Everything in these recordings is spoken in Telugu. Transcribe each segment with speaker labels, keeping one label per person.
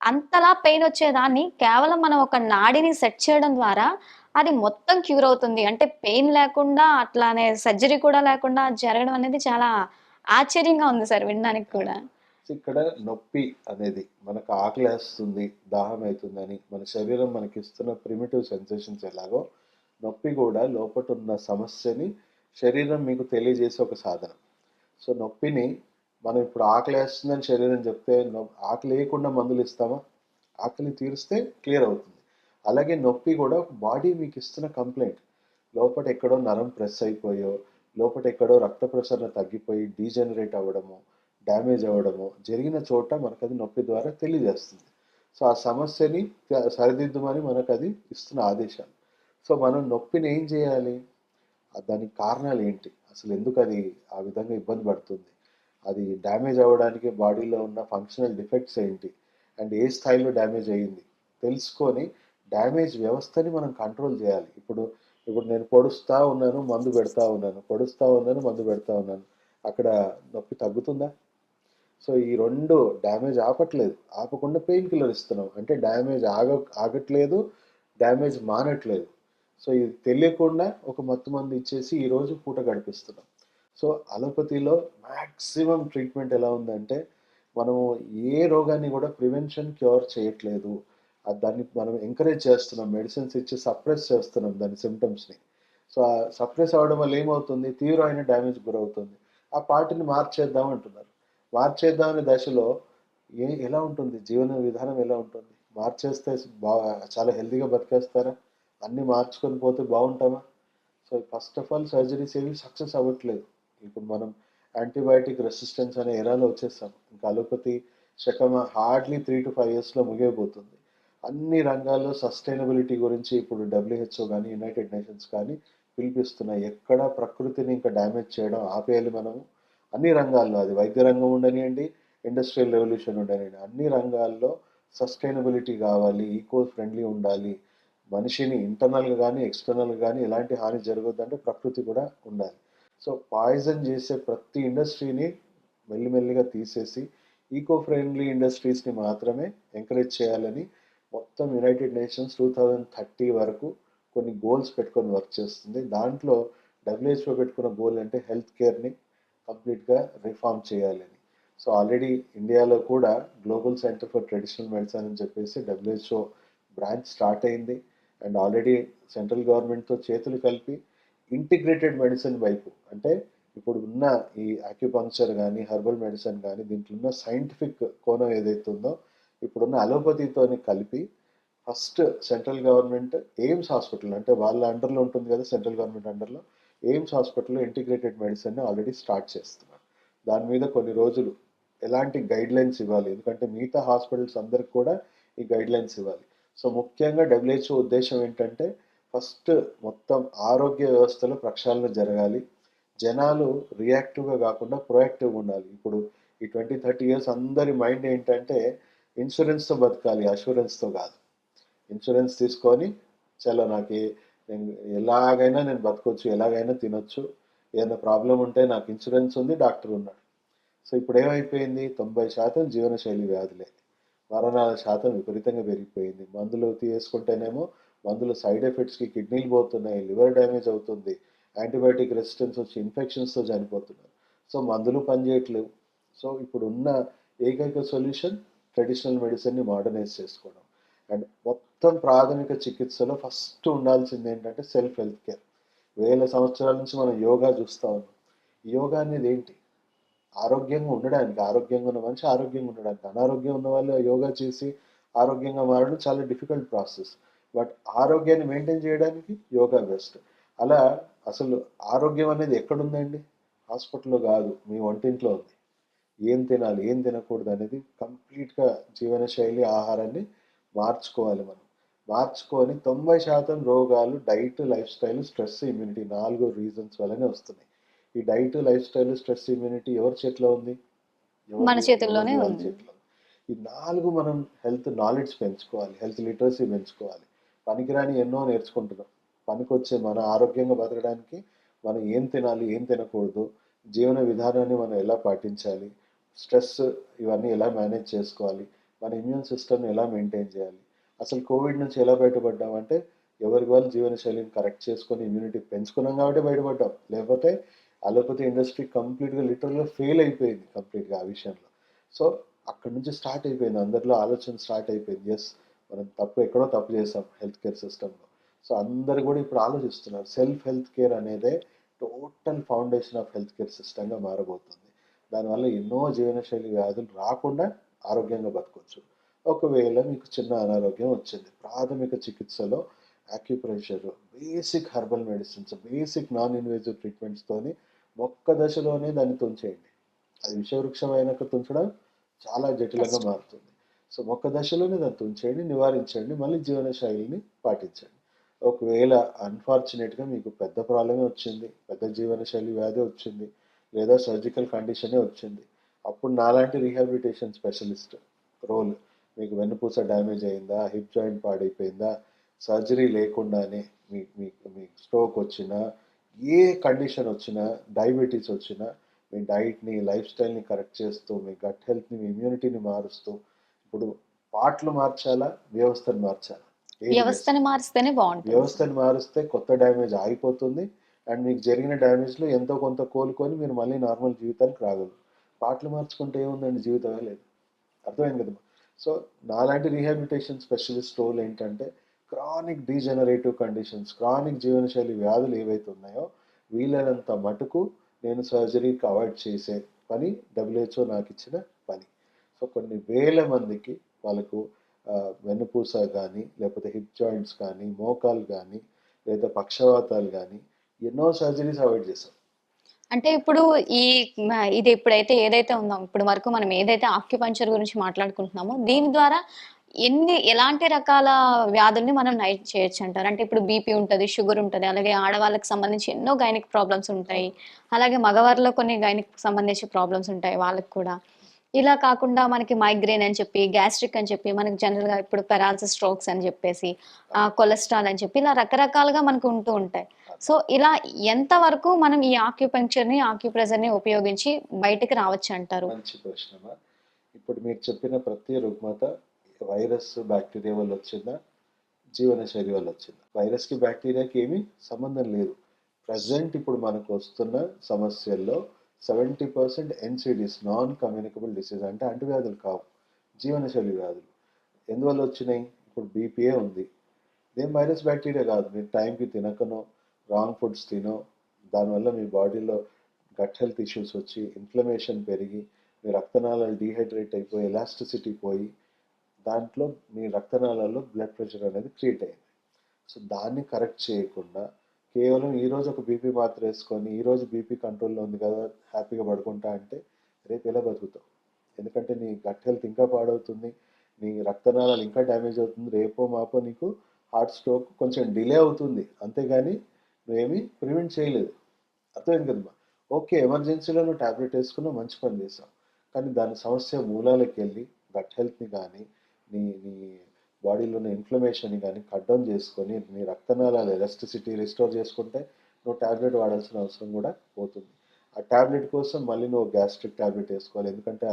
Speaker 1: అంతలా పెయిన్ వచ్చేదాన్ని కేవలం మనం ఒక నాడిని సెట్ చేయడం ద్వారా అది మొత్తం క్యూర్ అవుతుంది. అంటే పెయిన్ లేకుండా అట్లానే సర్జరీ కూడా లేకుండా జరగడం అనేది చాలా ఆశ్చర్యంగా ఉంది సార్ వినడానికి కూడా.
Speaker 2: ఇక్కడ నొప్పి అనేది మనకు ఆకలేస్తుంది, దాహం అవుతుందని మన శరీరం మనకిస్తున్న ప్రిమిటివ్ సెన్సేషన్స్ ఎలాగో నొప్పి కూడా లోపట ఉన్న సమస్యని శరీరం మీకు తెలియజేసే ఒక సాధనం. సో నొప్పిని మనం ఇప్పుడు ఆకలేస్తుందని శరీరం చెప్తే ఆకలి లేకుండా మందులు ఇస్తామా? ఆకలి తీరిస్తే క్లియర్ అవుతుంది. అలాగే నొప్పి కూడా బాడీ మీకు ఇస్తున్న కంప్లైంట్. లోపల ఎక్కడో నరం ప్రెస్ అయిపోయో, లోపల ఎక్కడో రక్త ప్రసరణ తగ్గిపోయి డీజనరేట్ అవ్వడము, డ్యామేజ్ అవ్వడము జరిగిన చోట మనకు అది నొప్పి ద్వారా తెలియజేస్తుంది. సో ఆ సమస్యని సరిదిద్దుమని మనకు అది ఇస్తున్న ఆదేశాలు. సో మనం నొప్పిని ఏం చేయాలి? దానికి కారణాలు ఏంటి? అసలు ఎందుకు అది ఆ విధంగా ఇబ్బంది పడుతుంది? అది డ్యామేజ్ అవ్వడానికి బాడీలో ఉన్న ఫంక్షనల్ డిఫెక్ట్స్ ఏంటి? అండ్ ఏ స్థాయిలో డ్యామేజ్ అయ్యింది తెలుసుకొని డ్యామేజ్ వ్యవస్థని మనం కంట్రోల్ చేయాలి. ఇప్పుడు ఇప్పుడు నేను పొడుస్తా ఉన్నాను, మందు పెడతా ఉన్నాను, పొడుస్తా ఉన్నాను, మందు పెడతా ఉన్నాను, అక్కడ నొప్పి తగ్గుతుందా? సో ఈ రెండు డ్యామేజ్ ఆపట్లేదు, ఆపకుండా పెయిన్ కిల్లర్ ఇస్తున్నాం అంటే డ్యామేజ్ ఆగట్లేదు, డ్యామేజ్ మానట్లేదు. సో ఇది తెలియకుండా ఒక మత్తు మందు ఇచ్చేసి ఈరోజు పూట గడిపిస్తున్నాం. సో అలోపతిలో మ్యాక్సిమం ట్రీట్మెంట్ ఎలా ఉందంటే మనము ఏ రోగాన్ని కూడా ప్రివెన్షన్ క్యూర్ చేయట్లేదు, దాన్ని మనం ఎంకరేజ్ చేస్తున్నాం, మెడిసిన్స్ ఇచ్చి సప్రెస్ చేస్తున్నాం దాని సిమ్టమ్స్ని. సో ఆ సప్రెస్ అవ్వడం వల్ల ఏమవుతుంది? తీవ్రమైన డ్యామేజ్ గురవుతుంది. ఆ పార్టీని మార్చేద్దాం అంటున్నారు. మార్చేద్దామనే దశలో ఎలా ఉంటుంది జీవన విధానం? ఎలా ఉంటుంది? మార్చేస్తే చాలా హెల్తీగా బతికేస్తారా? అన్నీ మార్చుకొని పోతే బాగుంటామా? So first of all surgeries ఏవి సక్సెస్ అవ్వట్లేదు. ఇప్పుడు మనం యాంటీబయాటిక్ రెసిస్టెన్స్ అనే ఎరాలో వచ్చేస్తాం. ఇంకా అలోపతి శకమ హార్డ్లీ 3 to 5 yearsలో ముగియబోతుంది. అన్ని రంగాల్లో సస్టైనబిలిటీ గురించి ఇప్పుడు డబ్ల్యూహెచ్ఓ కానీ యునైటెడ్ నేషన్స్ కానీ పిలిపిస్తున్నాయి. ఎక్కడ ప్రకృతిని ఇంకా డ్యామేజ్ చేయడం ఆపేయాలి మనము. అన్ని రంగాల్లో, అది వైద్య రంగం ఉండనివ్వండి, ఇండస్ట్రియల్ రెవల్యూషన్ ఉండనివ్వండి, అన్ని రంగాల్లో సస్టైనబిలిటీ కావాలి, ఈకో ఫ్రెండ్లీ ఉండాలి. మనిషిని ఇంటర్నల్గా కానీ ఎక్స్టర్నల్గా కానీ ఎలాంటి హాని జరగొద్దంటే ప్రకృతి కూడా ఉండాలి. సో పాయిజన్ చేసే ప్రతి ఇండస్ట్రీని మెల్లిమెల్లిగా తీసేసి ఈకో ఫ్రెండ్లీ ఇండస్ట్రీస్ని మాత్రమే ఎంకరేజ్ చేయాలని మొత్తం యునైటెడ్ నేషన్స్ 2030 వరకు కొన్ని గోల్స్ పెట్టుకొని వర్క్ చేస్తుంది. దాంట్లో డబ్ల్యూహెచ్ఓ పెట్టుకున్న గోల్ అంటే హెల్త్ కేర్ని కంప్లీట్గా రిఫార్మ్ చేయాలని. సో ఆల్రెడీ ఇండియాలో కూడా global centre for traditional medicine అని చెప్పేసి డబ్ల్యూహెచ్ఓ బ్రాంచ్ స్టార్ట్ అయింది. అండ్ ఆల్రెడీ సెంట్రల్ గవర్నమెంట్తో చేతులు కలిపి ఇంటిగ్రేటెడ్ మెడిసిన్ వైపు, అంటే ఇప్పుడు ఉన్న ఈ అక్యుపంక్చర్ కానీ హెర్బల్ మెడిసిన్ కానీ దీంట్లో ఉన్న సైంటిఫిక్ కోణం ఏదైతే ఉందో ఇప్పుడున్న అలోపతితోని కలిపి first central government AIIMS hospital, అంటే వాళ్ళ అండర్లో ఉంటుంది కదా సెంట్రల్ గవర్నమెంట్ అండర్లో, ఎయిమ్స్ హాస్పిటల్లో ఇంటిగ్రేటెడ్ మెడిసిన్ ఆల్రెడీ స్టార్ట్ చేస్తున్నారు. దాని మీద కొన్ని రోజులు ఎలాంటి గైడ్ లైన్స్ ఇవ్వాలి, ఎందుకంటే మిగతా హాస్పిటల్స్ అందరికి కూడా ఈ గైడ్ లైన్స్ ఇవ్వాలి. సో ముఖ్యంగా డబ్ల్యూహెచ్ఓ ఉద్దేశం ఏంటంటే ఫస్ట్ మొత్తం ఆరోగ్య వ్యవస్థలో ప్రక్షాళన జరగాలి. జనాలు రియాక్టివ్గా కాకుండా ప్రొయాక్టివ్గా ఉండాలి. ఇప్పుడు ఈ 20-30 years అందరి మైండ్ ఏంటంటే ఇన్సూరెన్స్తో బతకాలి, అష్యూరెన్స్తో కాదు. ఇన్సూరెన్స్ తీసుకొని చలో నేను ఎలాగైనా నేను బతకొచ్చు, ఎలాగైనా తినొచ్చు, ఏదైనా ప్రాబ్లం ఉంటే నాకు ఇన్సూరెన్స్ ఉంది, డాక్టర్ ఉన్నాడు. సో ఇప్పుడు ఏమైపోయింది? 90% జీవనశైలి వ్యాధులే, మరణాల శాతం విపరీతంగా పెరిగిపోయింది. మందులు తీసుకుంటేనేమో మందుల సైడ్ ఎఫెక్ట్స్కి కిడ్నీలు పోతున్నాయి, లివర్ డ్యామేజ్ అవుతుంది, యాంటీబయాటిక్ రెసిస్టెన్స్ వచ్చి ఇన్ఫెక్షన్స్తో చనిపోతున్నారు. సో మందులు పనిచేయట్లేవు. సో ఇప్పుడు ఉన్న ఏకైక సొల్యూషన్ ట్రెడిషనల్ మెడిసిన్ని మోడర్నైజ్ చేసుకోవడం. అండ్ మొత్తం ప్రాథమిక చికిత్సలో ఫస్ట్ ఉండాల్సింది ఏంటంటే సెల్ఫ్ హెల్త్ కేర్. వేల సంవత్సరాల నుంచి మనం యోగా చూస్తూ ఉన్నాం. యోగా అనేది ఏంటి? ఆరోగ్యంగా ఉండడానికి, ఆరోగ్యంగా ఉన్న మనిషి ఆరోగ్యంగా ఉండడానికి. అనారోగ్యం ఉన్న వాళ్ళు యోగా చేసి ఆరోగ్యంగా మారడం చాలా డిఫికల్ట్ ప్రాసెస్. బట్ ఆరోగ్యాన్ని మెయింటైన్ చేయడానికి యోగా బెస్ట్. అలా అసలు ఆరోగ్యం అనేది ఎక్కడుందండి? హాస్పిటల్లో కాదు, మీ వంటింట్లో ఉంది. ఏం తినాలి, ఏం తినకూడదు అనేది కంప్లీట్గా జీవనశైలి ఆహారాన్ని మార్చుకోవాలి మనం. మార్చుకొని 90% రోగాలు diet, life style, stress, immunity 4 reasons వల్లనే వస్తున్నాయి. ఈ diet, life style, stress, immunity ఎవరి చేతిలో ఉంది?
Speaker 1: మన చేతుల్లోనే
Speaker 2: ఎవరిది వాళ్ళ
Speaker 1: ఉంది.
Speaker 2: చేతిలో. ఈ 4 మనం హెల్త్ నాలెడ్జ్ పెంచుకోవాలి, హెల్త్ లిటరసీ పెంచుకోవాలి. పనికిరాని ఎన్నో నేర్చుకుంటున్నాం. పనికొచ్చే మన ఆరోగ్యంగా బతకడానికి మనం ఏం తినాలి, ఏం తినకూడదు, జీవన విధానాన్ని మనం ఎలా పాటించాలి, స్ట్రెస్ ఇవన్నీ ఎలా మేనేజ్ చేసుకోవాలి, మన ఇమ్యూన్ సిస్టమ్ని ఎలా మెయింటైన్ చేయాలి, అసలు కోవిడ్ నుంచి ఎలా బయటపడ్డామంటే ఎవరికి వాళ్ళు జీవనశైలిని కరెక్ట్ చేసుకొని ఇమ్యూనిటీ పెంచుకున్నాం కాబట్టి బయటపడ్డాం. లేకపోతే అలోపతి ఇండస్ట్రీ కంప్లీట్గా లిటరల్గా ఫెయిల్ అయిపోయింది కంప్లీట్గా ఆ విషయంలో. సో అక్కడి నుంచి స్టార్ట్ అయిపోయింది, అందరిలో ఆలోచన స్టార్ట్ అయిపోయింది. ఎస్, మనం ఎక్కడో తప్పు చేసాం హెల్త్ కేర్ సిస్టంలో. సో అందరు కూడా ఇప్పుడు ఆలోచిస్తున్నారు సెల్ఫ్ హెల్త్ కేర్ అనేదే total foundation of health care సిస్టంగా మారబోతుంది. దానివల్ల ఎన్నో జీవనశైలి వ్యాధులు రాకుండా ఆరోగ్యంగా బతకొచ్చు. ఒకవేళ మీకు చిన్న అనారోగ్యం వచ్చింది, ప్రాథమిక చికిత్సలో acupressure, basic herbal medicines, basic non invasive ట్రీట్మెంట్స్తోని మొక్క దశలోనే దాన్ని తుంచేయండి. అది విషవృక్షం అయినాక తుంచడం చాలా జటిలంగా
Speaker 1: కష్టం.
Speaker 2: మారుతుంది. సో మొక్క దశలోనే దాన్ని తుంచేయండి, నివారించండి, మళ్ళీ జీవనశైలిని పాటించండి. ఒకవేళ అన్ఫార్చునేట్గా మీకు పెద్ద ప్రాబ్లమే వచ్చింది, పెద్ద జీవనశైలి వ్యాధి వచ్చింది, లేదా సర్జికల్ కండిషనే వచ్చింది, అప్పుడు నాలాంటి రీహాబిలిటేషన్ స్పెషలిస్ట్ రోల్, మీకు వెన్నుపూస డ్యామేజ్ అయిందా, హిప్ జాయింట్ పాడైపోయిందా, సర్జరీ లేకుండానే మీకు స్ట్రోక్ వచ్చినా, ఏ కండిషన్ వచ్చినా, డయాబెటీస్ వచ్చినా, మీ డైట్ని లైఫ్ స్టైల్ని కరెక్ట్ చేస్తూ మీ గట్ హెల్త్ని మీ ఇమ్యూనిటీని మారుస్తూ, ఇప్పుడు పార్ట్లు మార్చాలా వ్యవస్థను మార్చాలా, ఏది బెస్ట్?
Speaker 1: వ్యవస్థని మారిస్తేనే బావుంటుంది.
Speaker 2: వ్యవస్థను మారిస్తే కొత్త డ్యామేజ్ ఆగిపోతుంది. అండ్ మీకు జరిగిన డ్యామేజ్లో ఎంతో కొంత కోలుకొని మీరు మళ్ళీ నార్మల్ జీవితానికి రాగలరు. పాటలు మార్చుకుంటే ఏముందండి, జీవితమే లేదు. అర్థమైంది కదా. సో నాలాంటి రీహాబిలిటేషన్ స్పెషలిస్ట్ రోల్ ఏంటంటే క్రానిక్ డీజనరేటివ్ కండిషన్స్, క్రానిక్ జీవనశైలి వ్యాధులు ఏవైతే ఉన్నాయో వీలైనంత మటుకు నేను సర్జరీకి అవాయిడ్ చేసే పని డబ్ల్యూహెచ్ఓ నాకు ఇచ్చిన పని. సో కొన్ని వేల మందికి వాళ్ళకు వెన్నుపూస కానీ, లేకపోతే హిప్ జాయింట్స్ కానీ, మోకాలు కానీ, లేదా పక్షవాతాలు కానీ ఎన్నో సర్జరీస్ అవాయిడ్ చేశాం.
Speaker 1: అంటే ఇప్పుడు ఈ ఇది ఇప్పుడైతే ఏదైతే ఉందో ఇప్పుడు వరకు మనం ఏదైతే ఆక్యుపంక్చర్ గురించి మాట్లాడుకుంటున్నామో దీని ద్వారా ఎలాంటి రకాల వ్యాధుల్ని మనం నయం చేయొచ్చంటారు? అంటే ఇప్పుడు బీపీ ఉంటది, షుగర్ ఉంటది. అలాగే ఆడవాళ్ళకి సంబంధించి ఎన్నో గైనిక్ ప్రాబ్లమ్స్ ఉంటాయి.
Speaker 2: అవును.
Speaker 1: అలాగే మగవారిలో కొన్ని గైనిక్ సంబంధించి ప్రాబ్లమ్స్ ఉంటాయి వాళ్ళకి కూడా. ఇలా కాకుండా మనకి మైగ్రేన్ అని చెప్పి, గ్యాస్ట్రిక్ అని చెప్పి, మనకి జనరల్‌గా ఇప్పుడు పెరాలసిస్, స్ట్రోక్స్ అని చెప్పేసి, కొలెస్ట్రాల్ అని చెప్పి ఇలా రకరకాలుగా మనకు ఉంటూ ఉంటాయి. సో, ఇలా ఎంత వరకు మనం ఈ ఆక్యుపంక్చర్‌ని, ఆక్యుప్రెషర్‌ని ఉపయోగించి బయటికి రావచ్చంటారు?
Speaker 2: మంచి ప్రశ్నమా. ఇప్పుడు మీరు చెప్పిన ప్రతి రుగ్మత వైరస్, బ్యాక్టీరియా వల్ల వచ్చిందా, జీవనశైలి వల్ల వచ్చిందా? వైరస్కి బ్యాక్టీరియాకి ఏమీ సంబంధం లేదు. ప్రజెంట్ ఇప్పుడు మనకు వస్తున్న సమస్యల్లో 70% ఎన్సిడిస్, నాన్ కమ్యూనికబుల్ డిసీజ్, అంటే అంటువ్యాధులు కావు, జీవనశైలి వ్యాధులు. ఎందువల్ల వచ్చినాయి? ఇప్పుడు బీపీఏ ఉంది, ఇదేం వైరస్ బ్యాక్టీరియా కాదు. మీరు టైంకి తినకనో, రాంగ్ ఫుడ్స్ తినో, దానివల్ల మీ బాడీలో గట్ హెల్త్ ఇష్యూస్ వచ్చి ఇన్ఫ్లమేషన్ పెరిగి మీ రక్తనాళాలు డీహైడ్రేట్ అయిపోయి ఎలాస్టిసిటీ పోయి దాంట్లో మీ రక్తనాళాల్లో బ్లడ్ ప్రెషర్ అనేది క్రియేట్ అయింది. సో దాన్ని కరెక్ట్ చేయకుండా కేవలం ఈరోజు ఒక బీపీ మాత్ర వేసుకొని ఈరోజు బీపీ కంట్రోల్లో ఉంది కదా హ్యాపీగా పడుకుంటా అంటే రేపు ఎలా బతుకుతావు? ఎందుకంటే నీ గట్ హెల్త్ ఇంకా పాడవుతుంది, నీ రక్తనాళాలు ఇంకా డ్యామేజ్ అవుతుంది, రేపో మాపో నీకు హార్ట్ స్ట్రోక్ కొంచెం డిలే అవుతుంది, అంతేగాని నువ్వేమీ ప్రివెంట్ చేయలేదు. అర్థమైంది కదమ్మా. ఓకే, ఎమర్జెన్సీలో నువ్వు ట్యాబ్లెట్ వేసుకున్నావు, మంచి పని చేసావు, కానీ దాని సమస్య మూలాలకు వెళ్ళి గట్ హెల్త్ని కానీ నీ నీ బాడీలో ఉన్న ఇన్ఫ్లమేషన్ని కానీ కట్ డౌన్ చేసుకొని నీ రక్తనాళాల ఎలాస్టిసిటీ రిస్టోర్ చేసుకుంటే నువ్వు ట్యాబ్లెట్ వాడాల్సిన అవసరం కూడా పోతుంది. ఆ ట్యాబ్లెట్ కోసం మళ్ళీ నువ్వు గ్యాస్ట్రిక్ ట్యాబ్లెట్ వేసుకోవాలి, ఎందుకంటే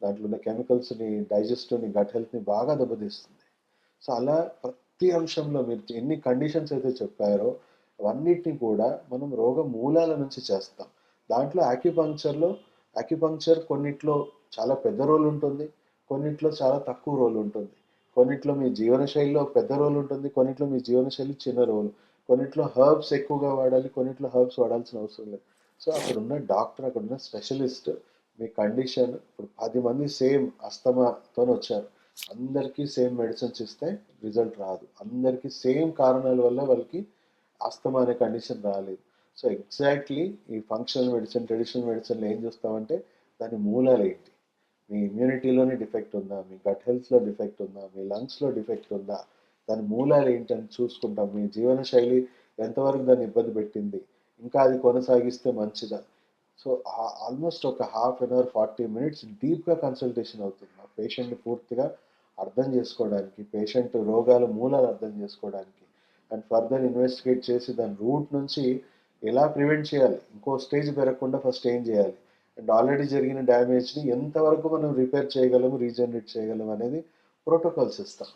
Speaker 2: దాంట్లో ఉన్న కెమికల్స్ని డైజెస్టివ్ని గట్ హెల్త్ని బాగా దెబ్బతీస్తుంది. సో అలా ప్రతి అంశంలో మీరు ఎన్ని కండిషన్స్ అయితే చెప్పారో అవన్నిటిని కూడా మనం రోగ మూలాల నుంచి చేస్తాం. దాంట్లో యాక్యుపంక్చర్ కొన్నిట్లో చాలా పెద్ద రోల్ ఉంటుంది, కొన్నిట్లో చాలా తక్కువ రోల్ ఉంటుంది. కొన్నిట్లో మీ జీవనశైలిలో పెద్ద రోల్ ఉంటుంది, కొన్నిట్లో మీ జీవనశైలి చిన్న రోల్, కొన్నిట్లో హర్బ్స్ ఎక్కువగా వాడాలి, కొన్నిట్లో హర్బ్స్ వాడాల్సిన అవసరం లేదు. సో అక్కడ ఉన్న డాక్టర్, అక్కడ ఉన్న స్పెషలిస్ట్ మీ కండిషన్, ఇప్పుడు 10 మంది సేమ్ అస్తమాతో వచ్చారు, అందరికీ సేమ్ మెడిసిన్స్ ఇస్తే రిజల్ట్ రాదు. అందరికీ సేమ్ కారణాల వల్ల వాళ్ళకి అస్తమా అనే కండిషన్ రాలేదు. సో ఎగ్జాక్ట్లీ ఈ ఫంక్షనల్ మెడిసిన్, ట్రెడిషనల్ మెడిసిన్లో ఏం చూస్తామంటే దాని మూలాలు ఏంటి, మీ ఇమ్యూనిటీలోనే డిఫెక్ట్ ఉందా, మీ గట్ హెల్త్లో డిఫెక్ట్ ఉందా, మీ లంగ్స్లో డిఫెక్ట్ ఉందా, దాని మూలాలు ఏంటని చూసుకుంటాం. మీ జీవనశైలి ఎంతవరకు దాన్ని ఇబ్బంది పెట్టింది, ఇంకా అది కొనసాగిస్తే మంచిదా. సో ఆల్మోస్ట్ ఒక హాఫ్ అన్ అవర్ 40 మినిట్స్ డీప్గా కన్సల్టేషన్ అవుతుంది ఆ పేషెంట్ని పూర్తిగా అర్థం చేసుకోవడానికి, పేషెంట్ రోగాల మూలాలు అర్థం చేసుకోవడానికి, అండ్ ఫర్దర్ ఇన్వెస్టిగేట్ చేసి దాని రూట్ నుంచి ఎలా ప్రివెంట్ చేయాలి, ఇంకో స్టేజ్ పెరగకుండా ఫస్ట్ ఏం చేయాలి, అండ్ ఆల్రెడీ జరిగిన డ్యామేజ్ని ఎంతవరకు మనం రిపేర్ చేయగలము, రీజనరేట్ చేయగలము అనేది ప్రోటోకాల్స్ ఇస్తాం.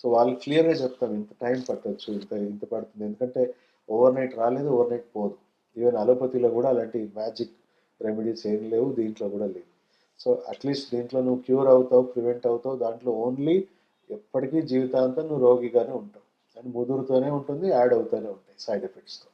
Speaker 2: సో వాళ్ళకి క్లియర్గా చెప్తాం ఇంత టైం పట్టొచ్చు, ఇంత ఇంత పడుతుంది. ఎందుకంటే ఓవర్ నైట్ రాలేదు, ఓవర్ నైట్ పోదు. ఈవెన్ అలోపతిలో కూడా అలాంటి మ్యాజిక్ రెమెడీస్ ఏం లేవు, దీంట్లో కూడా లేవు. సో అట్లీస్ట్ దీంట్లో నువ్వు క్యూర్ అవుతావు, ప్రివెంట్ అవుతావు. దాంట్లో ఓన్లీ ఎప్పటికీ జీవితాంతం నువ్వు రోగిగానే ఉంటావు. అండ్ ముదురుతూనే ఉంటుంది, యాడ్ అవుతూనే ఉంటాయి సైడ్ ఎఫెక్ట్స్తో.